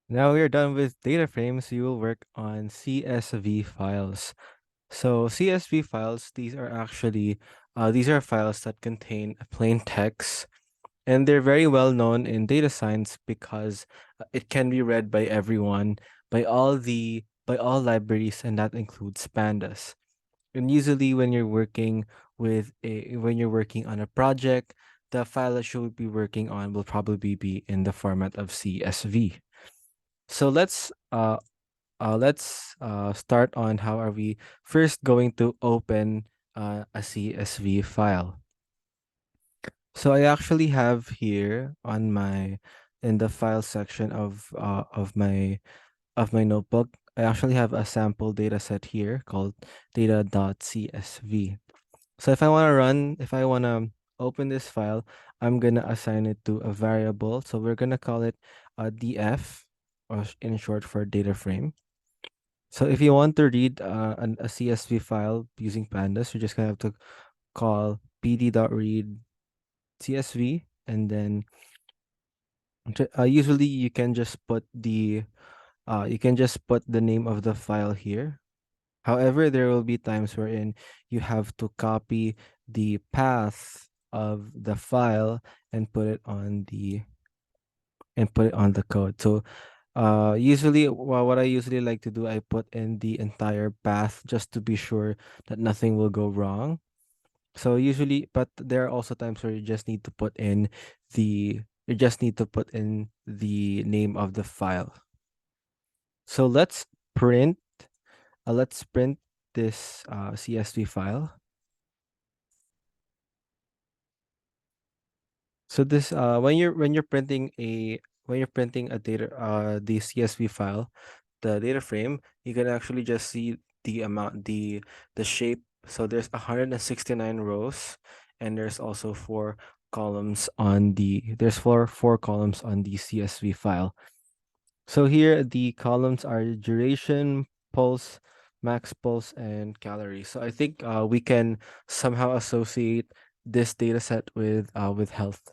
Now we are done with data frames. We will work on CSV files. So CSV files, these are files that contain plain text, and they're very well known in data science because it can be read by everyone, by all libraries, and that includes Pandas. And usually when you're working on a project, the file that you'll be working on will probably be in the format of CSV. So let's start on how are we first going to open a CSV file. So I actually have here on my in the file section of my notebook, I actually have a sample data set here called data.csv. So if I want to open this file, I'm going to assign it to a variable. So we're going to call it df, in short for data frame. So if you want to read a CSV file using Pandas, you're just gonna have to call pd.read CSV, and then usually you can just put the name of the file here. However, there will be times wherein you have to copy the path of the file and put it on the code. So usually, what I usually like to do, I put in the entire path just to be sure that nothing will go wrong. So usually, but there are also times where you just need to put in the name of the file. So print, let's print this CSV file. So this when you're printing a data the CSV file, the data frame, you can actually just see the shape. So there's 169 rows, and there's also four columns on the CSV file. So here the columns are duration, pulse, max pulse, and calories. So I think we can somehow associate this data set with health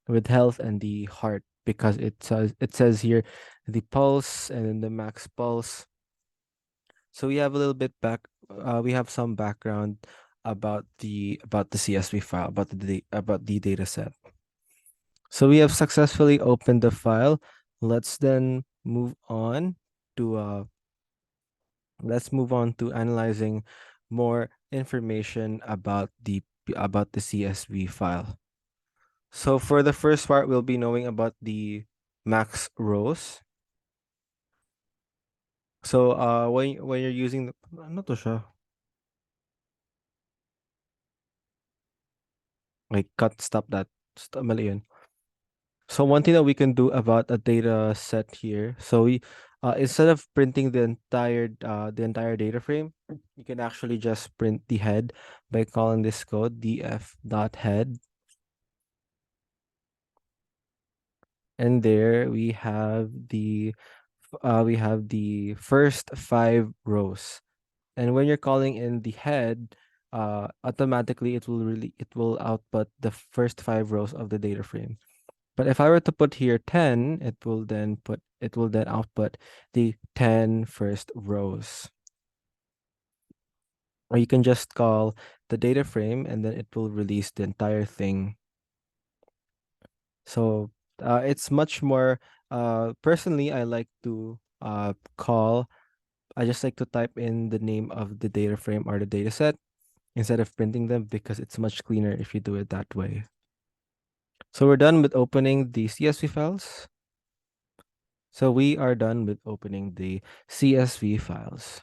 and the heart, because it says here the pulse and then the max pulse. So we have some background about the CSV file, about the data set. So we have successfully opened the file. Let's then to let's move on to analyzing more information about the CSV file. So for the first part, we'll be knowing about the max rows. So when you're using the ano to siya? Like cut stop that. Mali yun. So one thing that we can do about a data set here, so we instead of printing the entire data frame, you can actually just print the head by calling this code df.head. And there we have the first 5 rows. And when you're calling in the head, automatically it will output the first 5 rows of the data frame. But if I were to put here 10, it will then output the 10 first rows. Or you can just call the data frame and then it will release the entire thing. So it's much more personally I just like to type in the name of the data frame or the data set instead of printing them, because it's much cleaner if you do it that way. So we're done with opening the CSV files. So we are done with opening the CSV files.